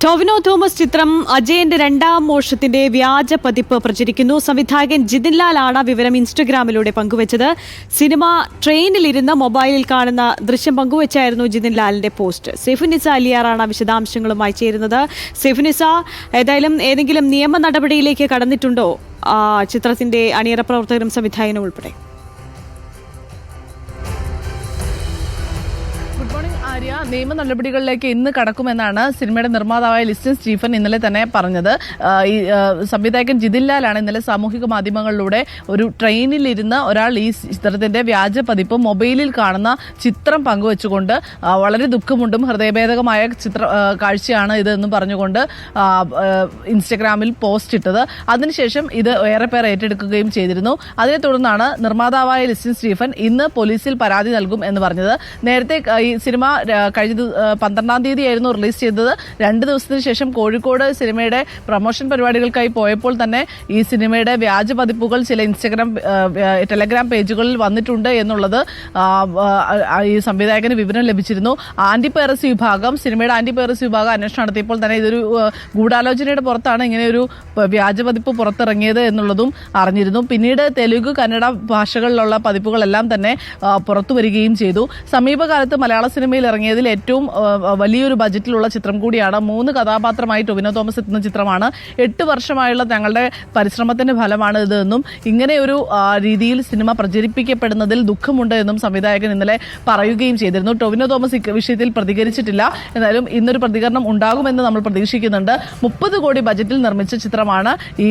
ടൊവിനോ തോമസ് ചിത്രം അജയന്റെ രണ്ടാം മോഷത്തിന്റെ വ്യാജ പതിപ്പ് പ്രചരിക്കുന്നു. സംവിധായകൻ ജിതിൻ ലാലാണ് വിവരം ഇൻസ്റ്റഗ്രാമിലൂടെ പങ്കുവച്ചത്. സിനിമ ട്രെയിനിലിരുന്ന് മൊബൈലിൽ കാണുന്ന ദൃശ്യം പങ്കുവച്ചായിരുന്നു ജിതിൻ ലാലിന്റെ പോസ്റ്റ്. സെഫുനിസ അലിയാറാണ് വിശദാംശങ്ങളുമായി ചേരുന്നത്. സെഫുനിസ, ഏതായാലും ഏതെങ്കിലും നിയമ നടപടിയിലേക്ക് കടന്നിട്ടുണ്ടോ ചിത്രത്തിന്റെ അണിയറ പ്രവർത്തകരും സംവിധായകനും ഉൾപ്പെടെ? ആര്യ, നിയമ നടപടികളിലേക്ക് ഇന്ന് കടക്കുമെന്നാണ് സിനിമയുടെ നിർമ്മാതാവായ ലിസ്റ്റൻ സ്റ്റീഫൻ ഇന്നലെ തന്നെ പറഞ്ഞത്. ഈ സംവിധായകൻ ജിതിൻ ലാലാണ് ഇന്നലെ സാമൂഹിക മാധ്യമങ്ങളിലൂടെ ഒരു ട്രെയിനിലിരുന്ന് ഒരാൾ ഈ ചിത്രത്തിന്റെ വ്യാജ പതിപ്പ് മൊബൈലിൽ കാണുന്ന ചിത്രം പങ്കുവെച്ചുകൊണ്ട് വളരെ ദുഃഖമുണ്ടും ഹൃദയഭേദകമായ കാഴ്ചയാണ് ഇതെന്ന് പറഞ്ഞുകൊണ്ട് ഇൻസ്റ്റഗ്രാമിൽ പോസ്റ്റ് ഇട്ടത്. അതിനുശേഷം ഇത് ഏറെ പേർ ഏറ്റെടുക്കുകയും ചെയ്തിരുന്നു. അതിനെ തുടർന്നാണ് നിർമ്മാതാവായ ലിസ്റ്റൻ സ്റ്റീഫൻ ഇന്ന് പോലീസിൽ പരാതി നൽകും എന്ന് പറഞ്ഞത്. നേരത്തെ ഈ സിനിമ കഴിഞ്ഞ 12-ാം തീയതിയായിരുന്നു റിലീസ് ചെയ്തത്. 2 ദിവസത്തിന് ശേഷം കോഴിക്കോട് സിനിമയുടെ പ്രൊമോഷൻ പരിപാടികൾക്കായി പോയപ്പോൾ തന്നെ ഈ സിനിമയുടെ വ്യാജ പതിപ്പുകൾ ചില ടെലഗ്രാം പേജുകളിൽ വന്നിട്ടുണ്ട് എന്നുള്ളത് ഈ സംവിധായകന് വിവരം ലഭിച്ചിരുന്നു. സിനിമയുടെ ആന്റി പൈറസി വിഭാഗം അന്വേഷണം നടത്തിയപ്പോൾ തന്നെ ഇതൊരു ഗൂഢാലോചനയുടെ പുറത്താണ് ഇങ്ങനെയൊരു വ്യാജ പതിപ്പ് പുറത്തിറങ്ങിയത് എന്നുള്ളതും അറിഞ്ഞിരുന്നു. പിന്നീട് തെലുങ്ക്, കന്നഡ ഭാഷകളിലുള്ള പതിപ്പുകളെല്ലാം തന്നെ പുറത്തു വരികയും ചെയ്തു. സമീപകാലത്ത് മലയാള സിനിമയിൽ ഇറങ്ങിയതിൽ ഏറ്റവും വലിയൊരു ബജറ്റിലുള്ള ചിത്രം കൂടിയാണ്. 3 കഥാപാത്രമായി ടൊവിനോ തോമസ് എത്തുന്ന ചിത്രമാണ്. 8 വർഷമായുള്ള ഞങ്ങളുടെ പരിശ്രമത്തിന്റെ ഫലമാണ് ഇതെന്നും ഇങ്ങനെയൊരു രീതിയിൽ സിനിമ പ്രചരിപ്പിക്കപ്പെടുന്നതിൽ ദുഃഖമുണ്ട് എന്നും സംവിധായകൻ ഇന്നലെ പറയുകയും ചെയ്തിരുന്നു. ടൊവിനോ തോമസ് വിഷയത്തിൽ പ്രതികരിച്ചിട്ടില്ല. എന്നാലും ഇന്നൊരു പ്രതികരണം ഉണ്ടാകുമെന്ന് നമ്മൾ പ്രതീക്ഷിക്കുന്നുണ്ട്. 30 കോടി ബജറ്റിൽ നിർമ്മിച്ച ചിത്രമാണ് ഈ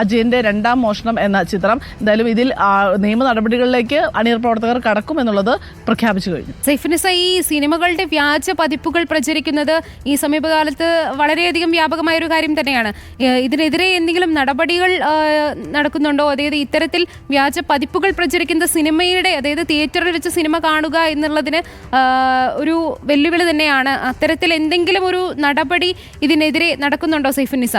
അജയന്റെ രണ്ടാം മോഷണം എന്ന ചിത്രം. എന്തായാലും ഇതിൽ നിയമ നടപടികളിലേക്ക് അണിയർ പ്രവർത്തകർ കടക്കുമെന്നുള്ളത് പ്രഖ്യാപിച്ചു കഴിഞ്ഞു. സെഫുനിസ, ഈ സിനിമകളുടെ വ്യാജ പതിപ്പുകൾ പ്രചരിക്കുന്നത് ഈ സമീപകാലത്ത് വളരെയധികം വ്യാപകമായ ഒരു കാര്യം തന്നെയാണ്. ഇതിനെതിരെ എന്തെങ്കിലും നടപടികൾ നടക്കുന്നുണ്ടോ? അതായത് ഇത്തരത്തിൽ വ്യാജ പതിപ്പുകൾ പ്രചരിക്കുന്ന സിനിമയുടെ, അതായത് തിയേറ്ററിൽ വെച്ച് സിനിമ കാണുക എന്നുള്ളതിന് ഒരു വെല്ലുവിളി തന്നെയാണ്. അത്തരത്തിൽ എന്തെങ്കിലും ഒരു നടപടി ഇതിനെതിരെ നടക്കുന്നുണ്ടോ സെഫുനിസ?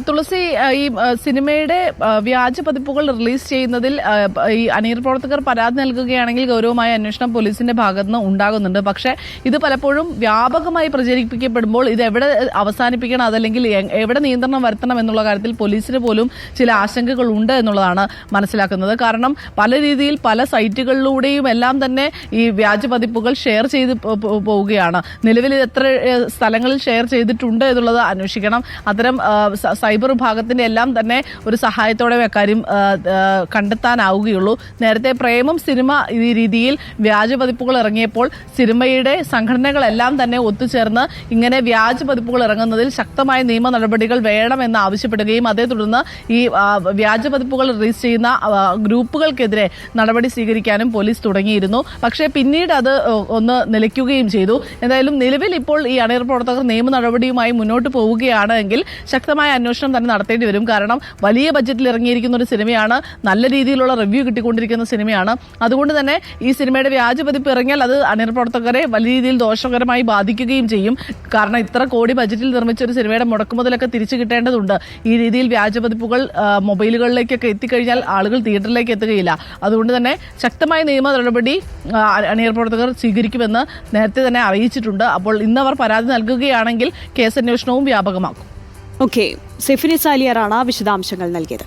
തുളസി, ഈ സിനിമയുടെ വ്യാജ പതിപ്പുകൾ റിലീസ് ചെയ്യുന്നതിൽ ഈ അണിയർ പ്രവർത്തകർ പരാതി നൽകുകയാണെങ്കിൽ ഗൗരവമായ അന്വേഷണം പോലീസിന്റെ ഭാഗത്ത് നിന്ന് ഉണ്ടാകുന്നുണ്ട്. പക്ഷേ ഇത് പലപ്പോഴും വ്യാപകമായി പ്രചരിപ്പിക്കപ്പെടുമ്പോൾ ഇത് എവിടെ അവസാനിപ്പിക്കണം, അതല്ലെങ്കിൽ എവിടെ നിയന്ത്രണം വരുത്തണം എന്നുള്ള കാര്യത്തിൽ പോലീസിന് പോലും ചില ആശങ്കകൾ ഉണ്ട് എന്നുള്ളതാണ് മനസ്സിലാക്കുന്നത്. കാരണം പല രീതിയിൽ പല സൈറ്റുകളിലൂടെയും എല്ലാം തന്നെ ഈ വ്യാജ പതിപ്പുകൾ ഷെയർ ചെയ്ത് പോവുകയാണ്. നിലവിൽ എത്ര സ്ഥലങ്ങളിൽ ഷെയർ ചെയ്തിട്ടുണ്ട് എന്നുള്ളത് അന്വേഷിക്കണം. അത്തരം സൈബർ വിഭാഗത്തിന്റെ എല്ലാം തന്നെ ഒരു സഹായത്തോടെ അക്കാര്യം കണ്ടെത്താനാവുകയുള്ളൂ. നേരത്തെ പ്രേമം സിനിമ ഈ രീതിയിൽ വ്യാജ പതിപ്പുകൾ ഇറങ്ങിയപ്പോൾ സിനിമയുടെ സംഘടനകളെല്ലാം തന്നെ ഒത്തുചേർന്ന് ഇങ്ങനെ വ്യാജ പതിപ്പുകൾ ഇറങ്ങുന്നതിൽ ശക്തമായ നിയമ നടപടികൾ വേണമെന്ന് ആവശ്യപ്പെടുകയും അതേ തുടർന്ന് ഈ വ്യാജ പതിപ്പുകൾ റിലീസ് ചെയ്യുന്ന ഗ്രൂപ്പുകൾക്കെതിരെ നടപടി സ്വീകരിക്കാനും പോലീസ് തുടങ്ങിയിരുന്നു. പക്ഷേ പിന്നീട് അത് ഒന്ന് നിലയ്ക്കുകയും ചെയ്തു. എന്തായാലും നിലവിൽ ഇപ്പോൾ ഈ അണിയർ പ്രവർത്തകർ നിയമ നടപടിയുമായി മുന്നോട്ട് പോവുകയാണ് എങ്കിൽ ശക്തമായ അന്വേഷണം തന്നെ നടത്തേണ്ടി വരും. കാരണം വലിയ ബജറ്റിൽ ഇറങ്ങിയിരിക്കുന്ന ഒരു സിനിമയാണ്, നല്ല രീതിയിലുള്ള റിവ്യൂ കിട്ടിക്കൊണ്ടിരിക്കുന്ന സിനിമയാണ്. അതുകൊണ്ട് തന്നെ ഈ സിനിമയുടെ വ്യാജ പതിപ്പ് ഇറങ്ങിയാൽ അത് അണിയർ പ്രവർത്തകരെ വലിയ രീതിയിൽ ദോഷകരമായി ബാധിക്കുകയും ചെയ്യും. കാരണം ഇത്ര കോടി ബജറ്റിൽ നിർമ്മിച്ച ഒരു സിനിമയുടെ മുടക്കുമുതലൊക്കെ തിരിച്ചു കിട്ടേണ്ടതുണ്ട്. ഈ രീതിയിൽ വ്യാജ പതിപ്പുകൾ മൊബൈലുകളിലേക്കൊക്കെ എത്തിക്കഴിഞ്ഞാൽ ആളുകൾ തിയേറ്ററിലേക്ക് എത്തുകയില്ല. അതുകൊണ്ട് തന്നെ ശക്തമായ നിയമ നടപടി അണിയർ പ്രവർത്തകർ സ്വീകരിക്കുമെന്ന് നേരത്തെ തന്നെ അറിയിച്ചിട്ടുണ്ട്. അപ്പോൾ ഇന്നവർ പരാതി നൽകുകയാണെങ്കിൽ കേസന്വേഷണവും വ്യാപകമാക്കും. ഓക്കെ, സെഫുനിസ അലിയാറാണ് വിശദാംശങ്ങൾ നൽകിയത്.